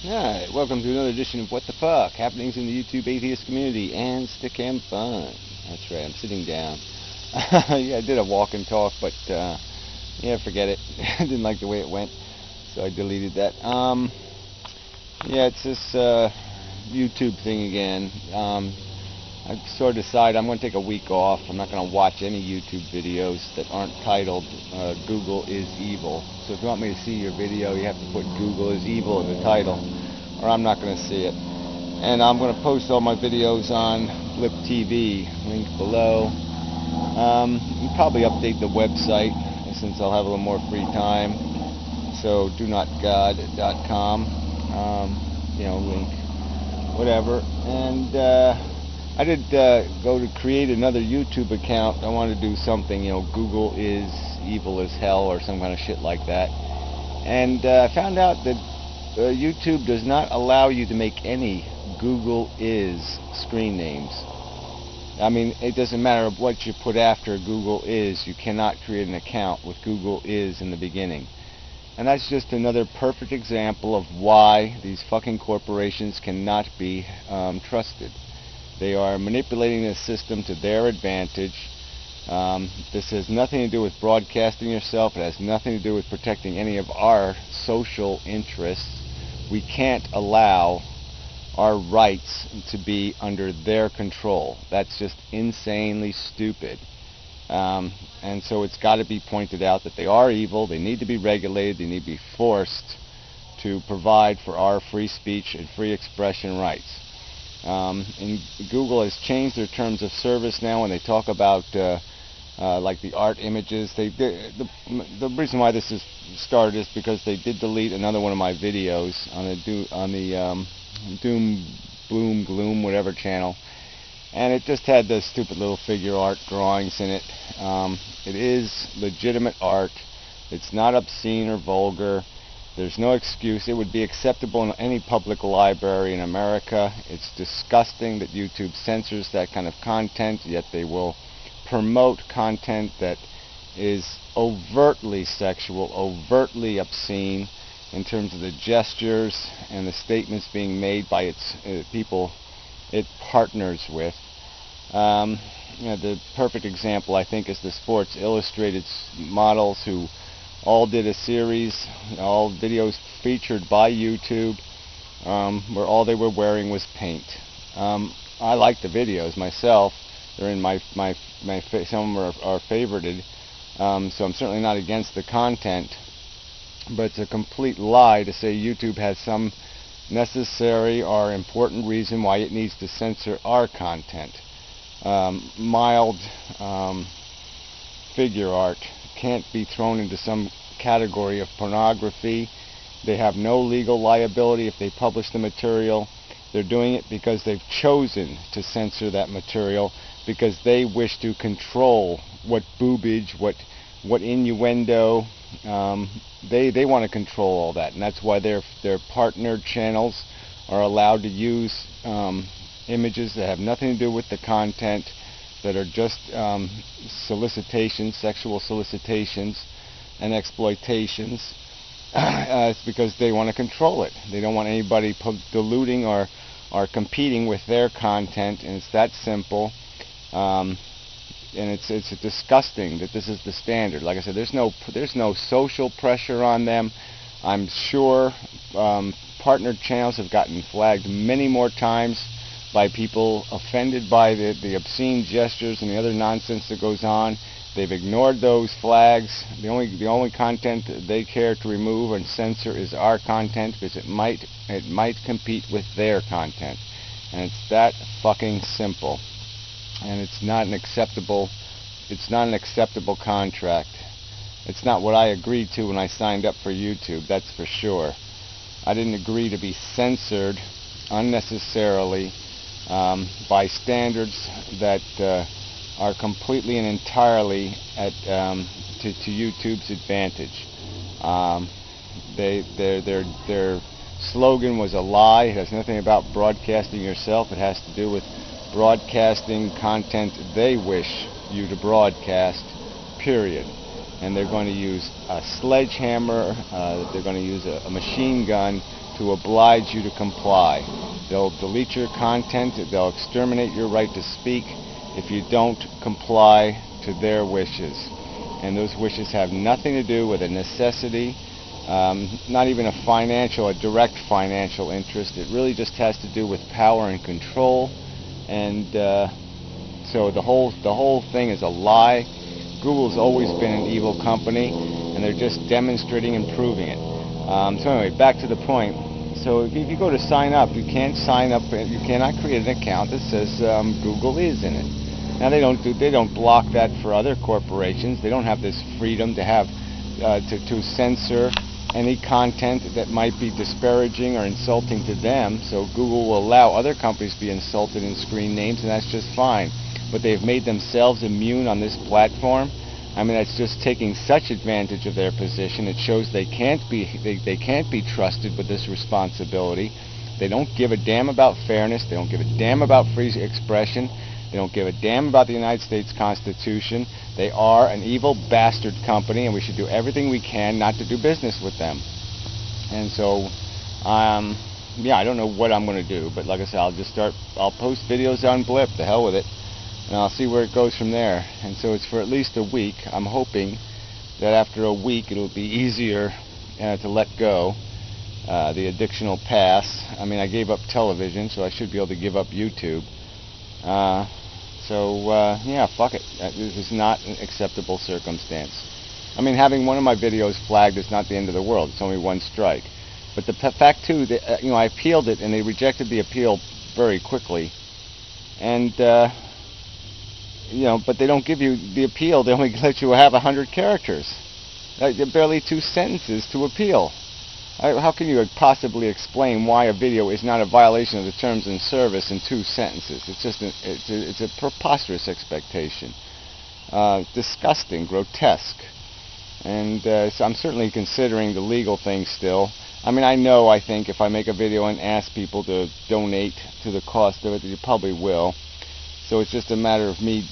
Alright, welcome to another edition of What the Fuck, happenings in the YouTube atheist community and stick and fun. That's right, I'm sitting down. Yeah, I did a walk and talk, but yeah, forget it. I didn't like the way it went, so I deleted that. Yeah, it's this YouTube thing again. I sort of decided I'm going to take a week off. I'm not going to watch any YouTube videos that aren't titled Google is evil. So if you want me to see your video, you have to put Google is evil in the title, or I'm not going to see it. And I'm going to post all my videos on Blip TV, link below. You'll probably update the website since I'll have a little more free time. So donotgod.com, link, whatever. And I did go to create another YouTube account. I wanted to do something, Google is evil as hell or some kind of shit like that. And I found out that YouTube does not allow you to make any Google is screen names. I mean, it doesn't matter what you put after Google is, you cannot create an account with Google is in the beginning. And that's just another perfect example of why these fucking corporations cannot be trusted. They are manipulating the system to their advantage. This has nothing to do with broadcasting yourself. It has nothing to do with protecting any of our social interests. We can't allow our rights to be under their control. That's just insanely stupid. And so it's got to be pointed out that they are evil. They need to be regulated. They need to be forced to provide for our free speech and free expression rights. And Google has changed their terms of service now when they talk about like the art images. The reason why this is started is because they did delete another one of my videos on the Doom, Boom, Gloom, whatever channel, and it just had the stupid little figure art drawings in it. It is legitimate art. It's not obscene or vulgar. There's no excuse. It would be acceptable in any public library in America. It's disgusting that YouTube censors that kind of content, yet they will promote content that is overtly sexual, overtly obscene in terms of the gestures and the statements being made by its people it partners with. The perfect example, I think, is the Sports Illustrated models who all did a series, all videos featured by YouTube, where all they were wearing was paint. I like the videos myself. They're in some are favorited, so I'm certainly not against the content. But it's a complete lie to say YouTube has some necessary or important reason why it needs to censor our content. Mild figure art can't be thrown into some category of pornography. They have no legal liability if they publish the material. They're doing it because they've chosen to censor that material because they wish to control what boobage, what innuendo. They want to control all that, and that's why their partnered channels are allowed to use images that have nothing to do with the content, that are just solicitations, sexual solicitations and exploitations. It's because they want to control it. They don't want anybody diluting or competing with their content, and it's that simple. And it's disgusting that this is the standard. Like I said, there's no social pressure on them. I'm sure partnered channels have gotten flagged many more times by people offended by the obscene gestures and the other nonsense that goes on. They've ignored those flags. The only content they care to remove and censor is our content because it might compete with their content, and it's that fucking simple. And it's not an acceptable contract. It's not what I agreed to when I signed up for YouTube, that's for sure. I didn't agree to be censored unnecessarily by standards that are completely and entirely to YouTube's advantage. Their slogan was a lie. It has nothing about broadcasting yourself. It has to do with broadcasting content they wish you to broadcast, period. And they're going to use a sledgehammer, they're going to use a machine gun to oblige you to comply. They'll delete your content, they'll exterminate your right to speak if you don't comply to their wishes. And those wishes have nothing to do with a necessity, not even a direct financial interest. It really just has to do with power and control. And so the whole thing is a lie. Google's always been an evil company, and they're just demonstrating and proving it. So anyway, back to the point. So if you go to sign up, you can't sign up. You cannot create an account that says Google is in it. Now they don't block that for other corporations. They don't have this freedom to have to censor any content that might be disparaging or insulting to them. So Google will allow other companies to be insulted in screen names, and that's just fine. But they've made themselves immune on this platform. I mean, that's just taking such advantage of their position. It shows they can't be trusted with this responsibility. They don't give a damn about fairness. They don't give a damn about free expression. They don't give a damn about the United States Constitution. They are an evil bastard company, and we should do everything we can not to do business with them. And so, yeah, I don't know what I'm going to do, but like I said, I'll post videos on Blip. The hell with it. And I'll see where it goes from there. And so it's for at least a week. I'm hoping that after a week it'll be easier to let go. The addiction will pass. I mean, I gave up television, so I should be able to give up YouTube. Yeah, fuck it. This is not an acceptable circumstance. I mean, having one of my videos flagged is not the end of the world. It's only one strike. But the fact too that I appealed it, and they rejected the appeal very quickly. And but they don't give you the appeal. They only let you have 100 characters. Barely 2 sentences to appeal. How can you possibly explain why a video is not a violation of the terms and service in 2 sentences? It's just it's a preposterous expectation. Disgusting, grotesque. And so I'm certainly considering the legal thing still. I mean, I think if I make a video and ask people to donate to the cost of it, you probably will. So it's just a matter of me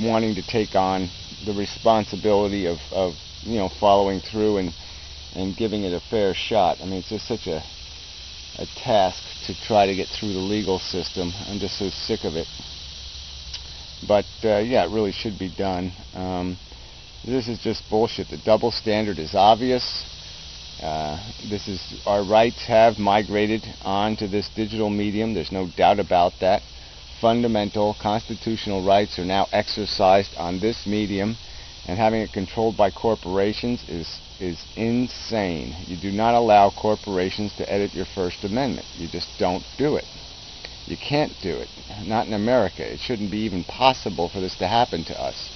wanting to take on the responsibility of following through and giving it a fair shot. I mean, it's just such a task to try to get through the legal system. I'm just so sick of it. But yeah, it really should be done. This is just bullshit. The double standard is obvious. Our rights have migrated onto this digital medium. There's no doubt about that. Fundamental constitutional rights are now exercised on this medium, and having it controlled by corporations is insane. You do not allow corporations to edit your First Amendment. You just don't do it. You can't do it. Not in America. It shouldn't be even possible for this to happen to us.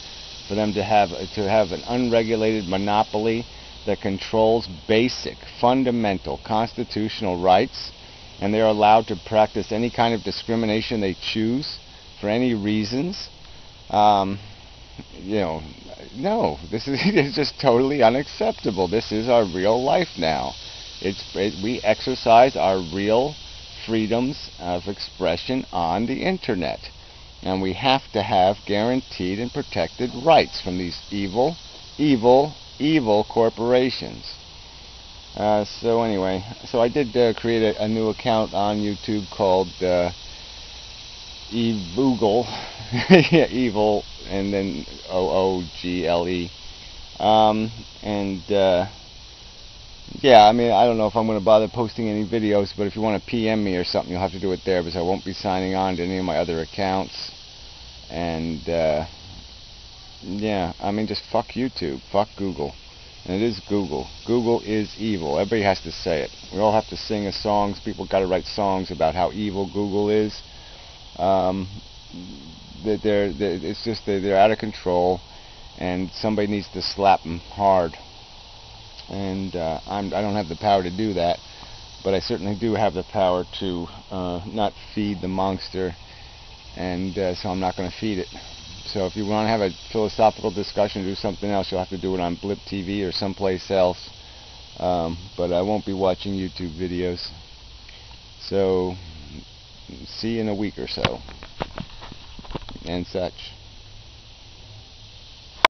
For them to have an unregulated monopoly that controls basic, fundamental constitutional rights, and they're allowed to practice any kind of discrimination they choose for any reasons. No, this is just totally unacceptable. This is our real life now. We exercise our real freedoms of expression on the internet, and we have to have guaranteed and protected rights from these evil, evil, evil corporations. So anyway, so I did create a new account on YouTube called Evoogle, yeah, evil, and then OOGLE. Yeah, I mean, I don't know if I'm going to bother posting any videos, but if you want to PM me or something, you'll have to do it there, because I won't be signing on to any of my other accounts. And yeah, I mean, just fuck YouTube, fuck Google. And it is Google. Google is evil. Everybody has to say it. We all have to sing songs. People got to write songs about how evil Google is. It's just they're out of control, and somebody needs to slap them hard. And I don't have the power to do that, but I certainly do have the power to not feed the monster, and so I'm not going to feed it. So if you want to have a philosophical discussion, do something else, you'll have to do it on Blip TV or someplace else. But I won't be watching YouTube videos. So see you in a week or so, and such.